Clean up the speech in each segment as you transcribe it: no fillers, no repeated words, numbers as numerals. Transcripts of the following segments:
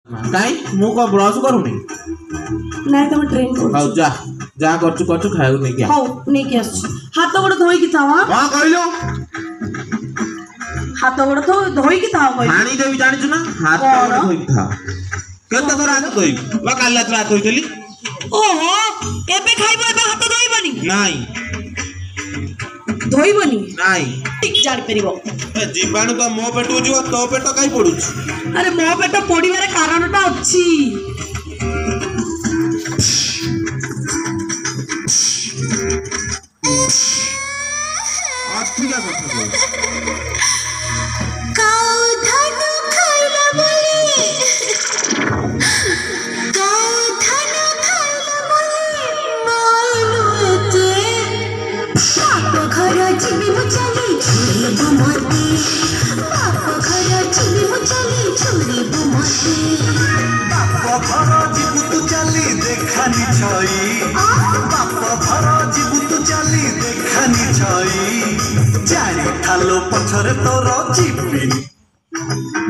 कहीं मु को ब्रश करूनी ना तुम ट्रेन कर हाउ जा जा करछु खाइयो नहीं क्या हाउ नहीं क्या हाथ गोड़ धोई की थावा हां कहलो हाथ गोड़ तो धोई की थावा कहलो पानी देवी जानि छु ना हाथ गोड़ धोई की था केते थोर हाथ धोई बा काल रात धोई देली ओहो एबे खाइबो एबे हाथ धोई बनी नहीं धोई बनी नहीं ठीक जान परिबो ए जीवाणु तो मो पेटो जो तो पेटो काई पडुछ अरे मो पेट पड़िबार कारणटा अछि ठीक है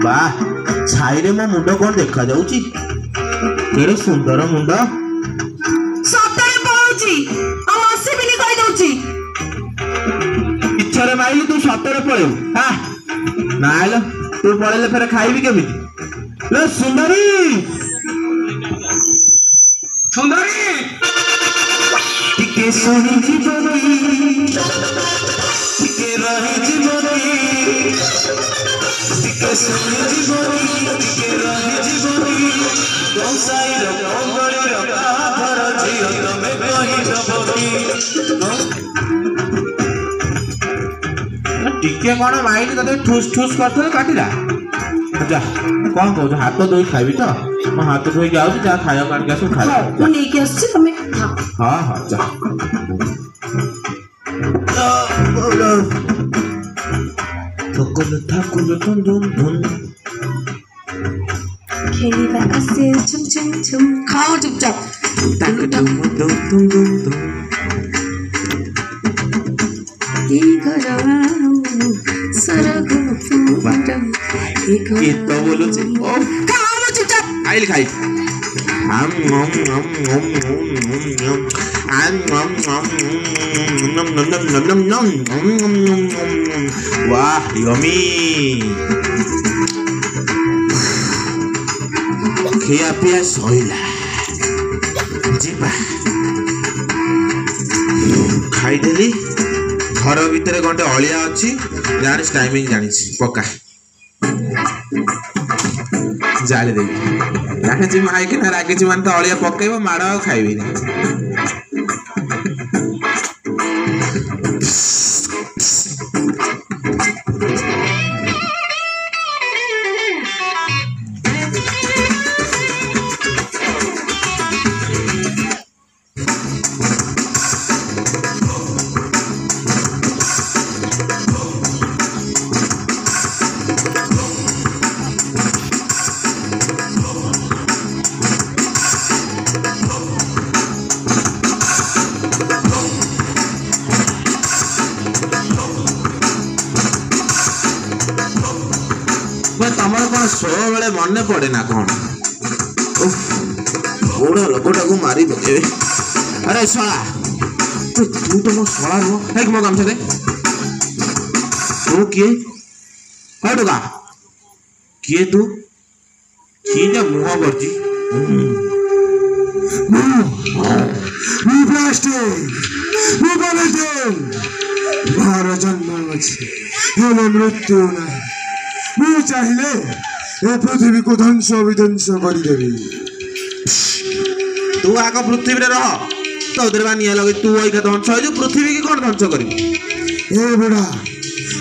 वाह छाई रे मो मुंड कौन देखा जाउची केड़े सुंदर मुंड सतरे पळौची आ आसी बिनी कहि दउची इच्छा रे माइली तू सतरे पळेउ हां नाइलो तू पळेले फेर खाइबी केमिति ले सुंदरी सुंदरी टिके सोनी जीवनी टिके रही जीवनी टिके सोनी जीवनी टिके रही जीवनी गौसाई रो कंगड़ी रो काभर जियो तमे कहि दबकी टिके कोन माइली तते ठुस ठुस करथले काटिला जा कौन कहू हाथ धोई खाइबी तो मैं हाथ धोई जाऊँ जा खाया काट के खा मैं लेके आसी तमे हाँ हाँ जा थकुल थकुल धुन धुन धुन खेलिबा आसे चुम चुम चुम खाओ चुपचाप तक दुम दुम दुम दुम दुम ई घरवा सरग फुटम ये तो बोलो जी ओ खाओ चुपचाप आइल खाई आम नम नम नम नम नम आम नम नम नम नम नम नम नम नम नम वाह यमी खिया पिया सइला जीवा खाई देली घर भितर गंटे अलिया अच्छी जानी टाइमिंग जानी पक्का जाले दे राखी माई कि राखी मान तो अलिया पकेब माड़ आ खाइबी तमर कौन सो बेले मन पड़े ना कौन बड़ा लोकटा को मारी पके अरे साला तू तो मो साला नो है मो गामछा दे तू किए हटगा किए तू की जे मुंह करजी मी प्लास्टिक मी पॉलिथिन मार जन्म अछि हेलो मृत्यु नाही मु चाहिले ए पृथ्वी को ध्वंस विध्वंस करदेवी तू आग पृथ्वी रे रह तो उधर निया लगे तू ओई का ध्वंस हो पृथ्वी की कौन ध्वंस करी ए बुढ़ा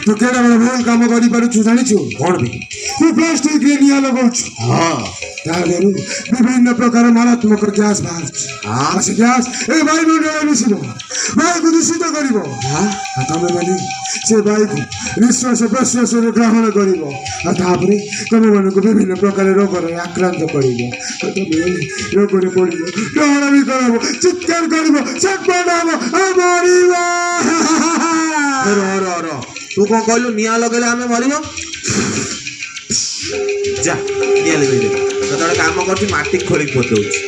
तू केड़ा बड़ा भूल काम करि पारु छु जानि छु कौन भी तू प्लास्टिक रे निया लगौ छु हां तालेरु विभिन्न प्रकार मारात्मक गैस बाहर हां से गैस ए वायुमंडल मिसिबो वायु को दूषित करिवो हां तमे माने से वायु को निश्वास प्रश्वास रे ग्रहण करिवो आ तापरे तमे माने को विभिन्न प्रकार रोग रे आक्रांत करिवो तमे रोग रे पड़िवो ग्रहण भी करबो चित्कार करिवो सकपडाबो आ मरिवो रो तू कौन कहलु निया लगेले हमें मरिबो जा निया लगे ଯେତେବେଳେ କାମ କରୁଛି ମାଟି ଖୋଳିକି ପୋତଉଛି।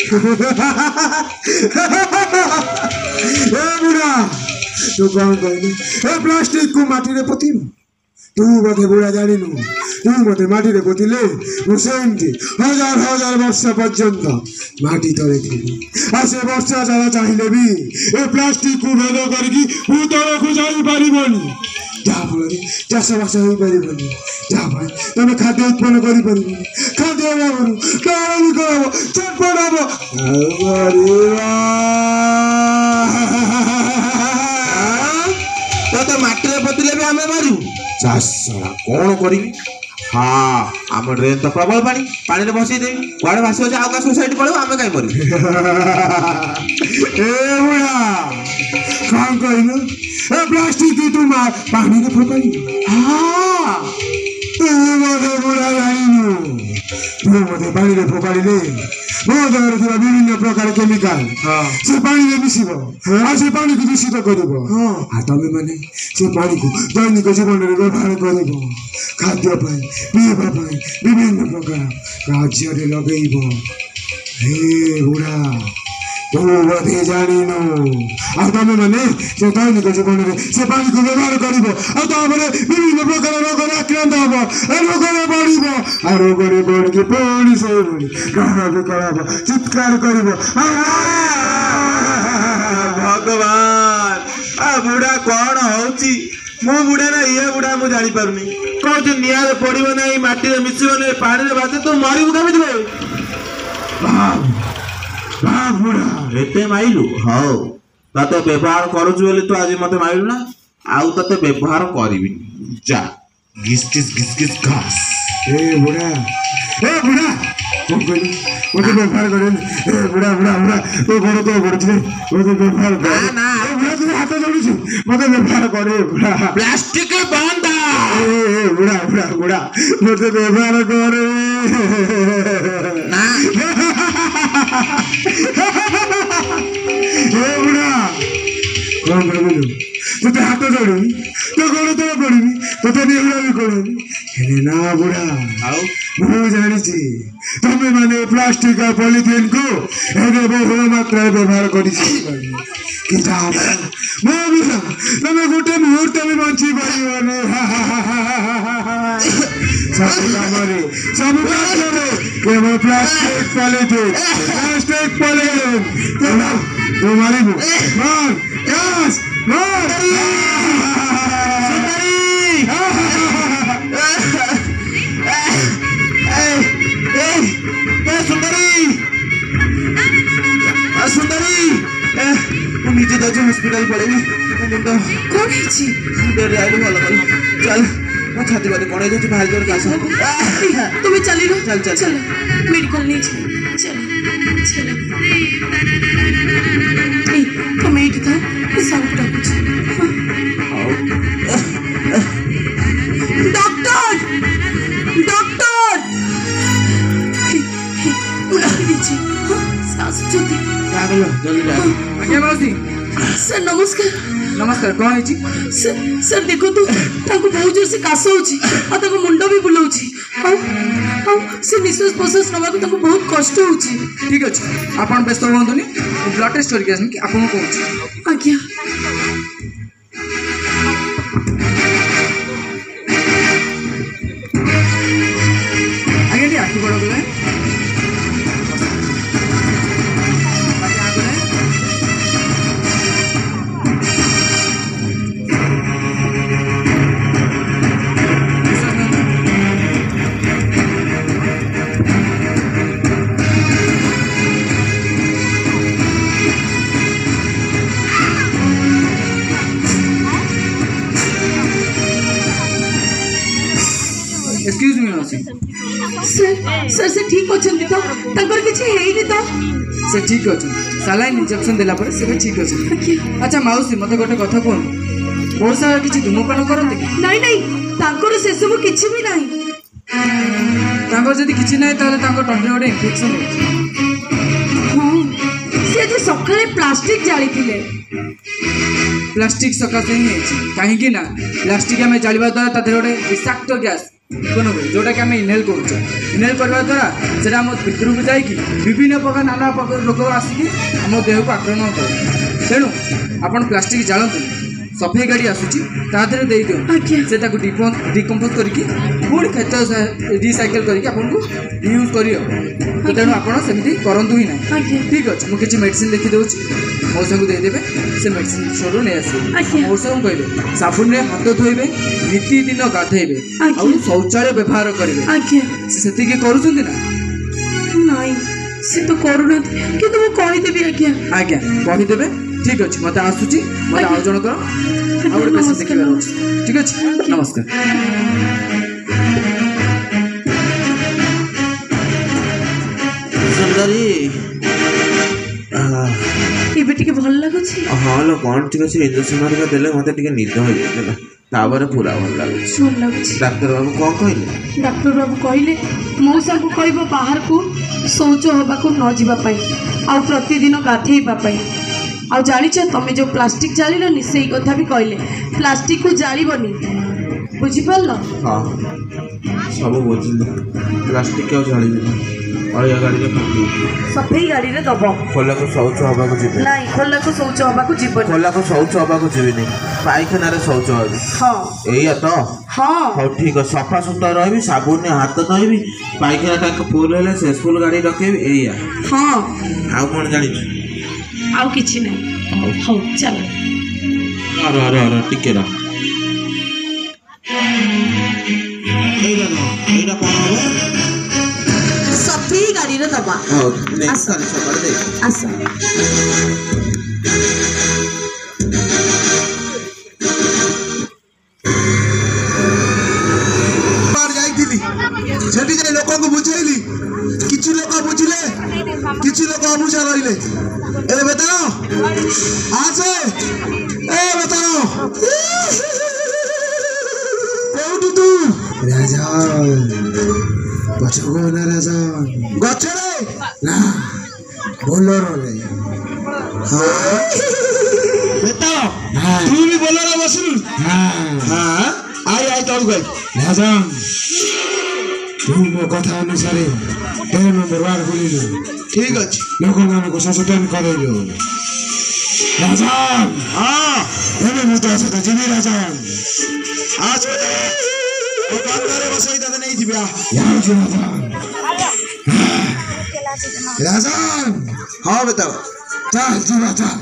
ଏ ବୁଢ଼ା ତୁ କ'ଣ କହିଲୁ ଏ ପ୍ଲାଷ୍ଟିକକୁ ମାଟିରେ ପୋତିବୁ? ତୁ ବୋଧେ ବୁଢ଼ା ଜାଣିନୁ ତୁ ମୋତେ ମାଟିରେ ପୋତିଲେ ମୁଁ ସେମିତି ହଜାର ହଜାର ବର୍ଷ ପର୍ଯ୍ୟନ୍ତ ମାଟି ତଳେ ଥିବି। ଆଉ ସେ ବର୍ଷା ସାରା ଚାହିଁଲେ ବି ଏ ପ୍ଲାଷ୍ଟିକକୁ ଭେଦ କରିକି ମୁଁ ତଳକୁ ଯାଇପାରିବନି। ଯାହାଫଳରେ ଚାଷବାସ ହୋଇପାରିବନି, ଯାହାଫଳରେ ତମେ ଖାଦ୍ୟ ଉତ୍ପନ୍ନ କରିପାରିବନି। ଖାଦ୍ୟ ଅଭାବରୁ କାଳିକ ହବ, ଚଟପଟ ହବ। ତ ମାଟିରେ ପୋତିଲେ ବି ଆମେ ମରିବୁ। ଚାଷ କ'ଣ କରିବି? ହଁ ଆମ ଡ୍ରେନ୍ ତ ପ୍ରବଳ ପାଣି, ପାଣିରେ ବସେଇଦେବି, କୁଆଡ଼େ ଭାସି ଅଛି ଆଉ କାହା ସୋସାଇଟି ପଳେଇବ, ଆମେ କାହିଁ ମରିବୁ? ଏ ବୁଢ଼ା କ'ଣ କହିଲୁ ଏ ପ୍ଲାଷ୍ଟିକ ତୁ ପାଣିରେ ଫୋପାଡ଼ିବୁ? ହଁ ତୁ ବୋଧେ ବୁଢ଼ା ଜାଣିନୁ ତୁ ବୋଧେ ପାଣିରେ ଫୋପାଡ଼ିଲେ ମୋ ଦେହରେ ଥିବା ବିଭିନ୍ନ ପ୍ରକାର କେମିକାଲ ସେ ପାଣିରେ ମିଶିବ ଆଉ ସେ ପାଣିକୁ ଦୂଷିତ କରିବ। ଆଉ ତମେ ମାନେ ସେ ପାଣିକୁ ଦୈନିକ ଜୀବନରେ ବ୍ୟବହାର କରିବ, ଖାଦ୍ୟ ପାଇଁ, ପିଇବା ପାଇଁ, ବିଭିନ୍ନ ପ୍ରକାର କାର୍ଯ୍ୟରେ ଲଗେଇବ। ହେ ବୁଢ଼ା ତୁ ବୋଧେ ଜାଣିନୁ ଆଉ ତମେ ମାନେ ସେ ଦୈନିକ ଜୀବନରେ ସେ ପାଣିକୁ ବ୍ୟବହାର କରିବ ଆଉ ତାପରେ ବିଭିନ୍ନ ପ୍ରକାର ରୋଗରେ ଆକ୍ରାନ୍ତ ହବ, ରୋଗରେ ବଢିବ ଆଉ ରୋଗରେ ବଢିକି ପୁଣି ସେଇଭଳି କାହାର ବିକଳ ହବ, ଚିତ୍କାର କରିବ। ଭଗବାନ ବୁଢା କ'ଣ ହଉଛି? ମୁଁ ବୁଢା ନା ଇଏ ବୁଢା ମୁଁ ଜାଣିପାରୁନି। କହୁଛି ନିଆଁରେ ପଡିବ ନାହିଁ, ମାଟିରେ ମିଶିବ ନାହିଁ, ପାଣିରେ ଭାସେ, ତୁ ମରିବୁ କେମିତି ବେ? ଏତେ ମାଇଲୁ? ହଉ ତତେ ବ୍ୟବହାର କରୁଛୁ ବୋଲି ତୁ ଆଜି ମତେ ମାଇଲୁ ନା, ଆଉ ତତେ ବ୍ୟବହାର କରିବିନି। ଯା ଘିସ୍ ଘିସ୍ ଘିସ୍ ଘିସ୍ ଘାସ୍। ଏ ବୁଢ଼ା କ'ଣ କହିଲୁ ମୋତେ ବ୍ୟବହାର କରେନି? ଏ ବୁଢ଼ା ତୋ ଘର ତୋ ପଡ଼ୁଛି ମୋତେ ବ୍ୟବହାର କରେ ନା। ବୁଢ଼ା ତୁ ହାତ ଯୋଡୁଛୁ ମୋତେ ବ୍ୟବହାର କରେ ବୁଢ଼ା। ପ୍ଲାଷ୍ଟିକ ବନ୍ଦ। ବୁଢ଼ା ମୋତେ ବ୍ୟବହାର କରେ ନା। ବୁଢ଼ା କ'ଣ କରିବୁ? ତୋତେ ହାତ ଯୋଡ଼ିବି, ତୋ ଗୋଡ଼ ତଳେ ପଡ଼ିବି, ତୋତେ ନେହୁରା ବି କରିବି, ହେଲେ ନା ବୁଢ଼ା ଆଉ ମୁଁ ଜାଣିଛି ତମେ ମାନେ ପ୍ଲାଷ୍ଟିକ ଆଉ ପଲିଥିନକୁ ଏବେ ବହୁଳ ମାତ୍ରାରେ ବ୍ୟବହାର କରିସାରିବଣି। କି ମୋ ବୁଢ଼ା ତମେ ଗୋଟେ ମୁହୂର୍ତ୍ତ ବି ବଞ୍ଚି ପାରିବନି। ସବୁ କାମରେ ସବୁ କାର୍ଯ୍ୟରେ କେବଳ ପ୍ଲାଷ୍ଟିକ ପଲିଥିନ ତୁ ମାରିବୁ ମାର ଗ୍ୟାସ୍ ମାର। ସୁନ୍ଦରୀ ମୁଁ ନିଜେ ଯାଉଛି ହସ୍ପିଟାଲ ପଳେଇବି। ମୁଣ୍ଡ କ'ଣ ହେଇଛି? ଡେରି ଆଇଲୁ ଭଲ କଲ। ଚାଲ ମୋ ଛାତି ବାତି କ'ଣ ହେଇଯାଉଛି, ବାହାରି ଜୋର କାଶ। তুমি ଚାଲିଲ ଚାଲ ଚାଲ চলো মেডিকেল নিয়ে চলো চলো এই তুমি এইটি থাও সারକୁ ডাকুଛି। ডক্টর ডক্টর দিচ্ছি শ্বাস যদি ଜଲ୍ଦି ଯା। ଆଜ୍ଞା ମାଉସୀ ସାର୍ ନମସ୍କାର। ନମସ୍କାର, କ'ଣ ହେଇଛି? ସାର୍ ଦେଖନ୍ତୁ ତାଙ୍କୁ ବହୁତ ଜୋରସେ କାଶ ହେଉଛି ଆଉ ତାଙ୍କ ମୁଣ୍ଡ ବି ବୁଲାଉଛି ଆଉ ସେ ନିଶ୍ୱାସ ପ୍ରଶ୍ୱାସ ନେବାକୁ ତାଙ୍କୁ ବହୁତ କଷ୍ଟ ହେଉଛି। ଠିକ୍ ଅଛି, ଆପଣ ବ୍ୟସ୍ତ ହୁଅନ୍ତୁନି, ମୁଁ ବ୍ଲଡ଼ ଟେଷ୍ଟ କରିକି ଆସିକି ଆପଣଙ୍କୁ କହୁଛି। ଆଜ୍ଞା ଆଜ୍ଞା ଟିକେ ଆଖି ବଡ଼ କଲେ एक्सक्यूज मी मासी सर से ठीक अछंती तो तंकर किछि हेइनी तो से ठीक अछि सालाइन इंजेक्शन देला पर से ठीक अछि। अच्छा माउसी मते गोटे कथा कोन बहुत सारा किछि धूमपान करते कि नहीं नहीं तांकर से सब किछि भी नहीं तांकर जदी किछि नाही ताले तांकर टंडे गोटे इन्फेक्शन हो। हां से जे सकाळे प्लास्टिक जाली थिले प्लास्टिक सकासे ही है कहीं ना प्लास्टिक आम जावा द्वारा गोटे विषाक्त गैस इकोनोमी जोटा कि आम इनहेल करुच इनहेल करवा द्वारा से आम भितर को जाकि विभिन्न प्रकार नाना प्रकार रोग आसिक आम देह को आक्रमण कर तेणु आपन प्लास्टिक जालतु सफाई गाड़ी आसूची तादेह दे दिखाँ से डिकम्पोज करके पुणी खेत रिसाइकल करके आपको यूज कर तेणु आप करूँ ही ना ठीक अच्छे मुझे मेडिसिन लिखी दूसरी मौसा को देदेवे से मेडिसिन स्टोर नहीं आसे मौसा को कहे साबुन में हाथ धोइबे नीतिदिन गाधेबे और शौचालय व्यवहार करेंगे से करुँच ना से तो करूना कि तुम कहीदेवी आज्ञा आज्ञा कहीदेवे ठीक अच्छे मत आसूची मत आउ जन कर ठीक अच्छे नमस्कार सुंदरी ଏବେ ଟିକେ ଭଲ ଲାଗୁଛି हाँ लो कौन ठीक अच्छे इंजेक्शन हरिका देले मते टिके निद हो जाइला ताबरे पूरा भल लाଗୁଛି ଭଲ ଲାଗୁଛି डॉक्टर बाबू कौन कहले डॉक्टर बाबू कहले मौसा को कहबो बाहर को शौच होबाको न जीवा पाई आ प्रतिदिन गाधेइबा पाई आ जानिछ तमे जो प्लास्टिक जालिलनी सेई कथा भी कहले प्लास्टिक को जालिबनी बुझि पारलो हाँ सब बुझिले प्लास्टिक के जालिबनी अलिया गाड़ी रे पकड़ी सफाई गाड़ी रे दबो खोला को शौच हबा को जीवे नहीं खोला को शौच होबाको जीवन खोला को शौच हबा को जीवेनी पायखाना रे शौच हबी हां एया तो हां हो ठीक है सफा सुतरा रहबी साबुन ने हाथ धोइबी पायखाना टाक फुल हेले से स्कूल गाड़ी रखेबी एया हां आउ कोन जानि आउ किछि नहीं हो चल अरे टिके रा एला कोन हो सफाई गाड़ी रे दबा हां नेक्स्ट कर सकर दे आसा सेठी जाई लोक को बुझेली किछि लोक बुझिले किछि लोक अबुझा रहिले ए बताओ आसे ए बताओ कोउठी तू राजा पछगो ना राजा गछरे ना बोलरो रे हां बताओ तू भी बोलरो बसलु हां आई तो गई राजा तुम कथा अनुसार 13 नंबर वार्ड बोलिलु ठीक अछि लोक मान को सचेतन करैलो राजन हां एमे मुता से जिमी राजन आज ओ बांदरे बसई दादा नहीं दिबा यार जी राजन हां बताओ चल जीवा चल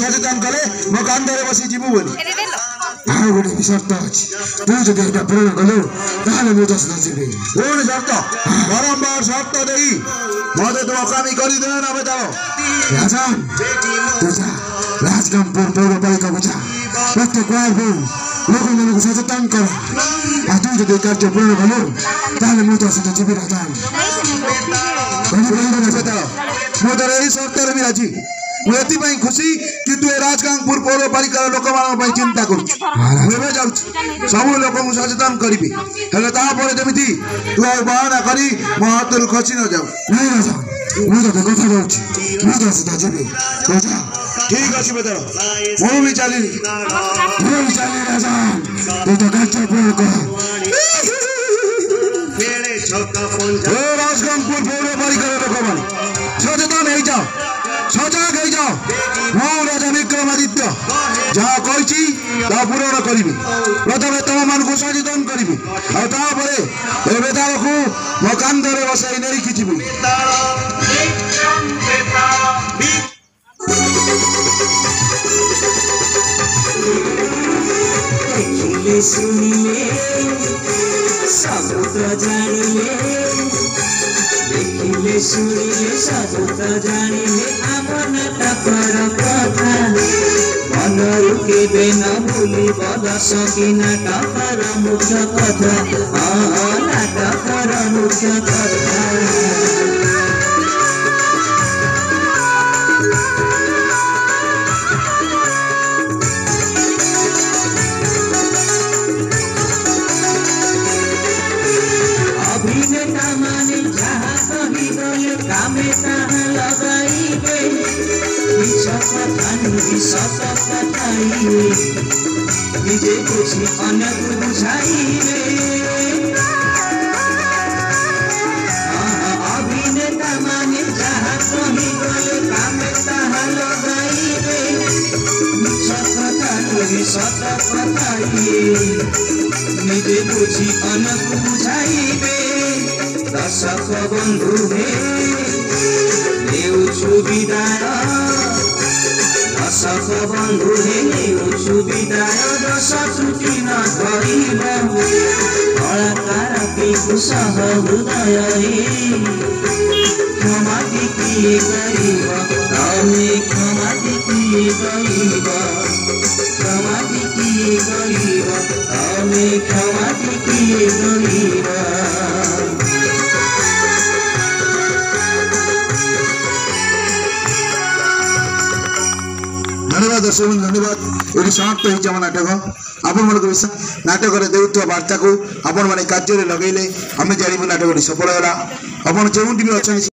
सचेतन कले म कांदरे बसी जीवु बोली आउ गोटे शर्त अछि तू जदि एटा पूर्ण कलु ताले मु दस नजिबे कोन शर्त बारंबार शर्त देई मते तो अकामी करी दे ना बताओ राजन तुझा राजकामपुर पौरपालिका बुझा प्रत्येक बार हो लोक मन को सचेतन कर आ तू जदि कार्य पूर्ण कलु ताले मु दस नजिबे राजन कोन बताओ मो तो एही शर्त रे भी राजी मुझे खुशी कि तू राजगांगपुर पौरपालिकार लोक मान चिंता कर जाऊँ सब लोक सचेतन करी जमी तू आ बहाना करी मो हाथ खसी न जाऊ मुझे कथा ठीक अच्छे बेदर मु भी चली राजगांगपुर पौरपालिकार लोक मान सचेतन हो जाओ सजग हो जाओ मो राजा विक्रमादित्य जहाँ कही पूरण करी प्रथम तुम मान को सचेतन करी बेताल को मो कांधरे बसाई नहीं जीवी देखिले सुनिले सब तो जानिले आम नाटकर कथा मनरु केबे न भूलिब दश कि नाटकर मुख्य कथा नाटकर मुख्य कथा ନିଜେ ବୁଝି ଅନ୍ୟକୁ ବୁଝାଇବେ ଅଭିନେତା ମାନେ ଯାହା କହିଗଲେ କାମେ ତାହା ଲଗାଇବେ ସତ କଥା ନିଜେ ବୁଝି ଅନ୍ୟକୁ ବୁଝାଇବେ ଦର୍ଶକ ବନ୍ଧୁ ହେ ନେଉଛୁ ବିଦାୟ ଦର୍ଶକ ବନ୍ଧୁ ହେ ନେଉଛୁ ବିଦାୟ ଦଶ ତ୍ରୁଟି ନ କରିବ କଳାକାର ପିକୁ ସହ ହୃଦୟରେ କ୍ଷମାଟି କିଏ କରିବ ତମେ କ୍ଷମାଟି କିଏ କରିବ କ୍ଷମାଟି କିଏ କରିବ ତମେ କ୍ଷମାଟି କିଏ କରିବ धन्यवाद दर्शक बंधु धन्यवाद ये समाप्त हो नाटक आपण मन नाटक देउथुवा वार्ता को आपण मैंने कार्य लगे आम जानू नाटक सफल है। आप जो भी अच्छा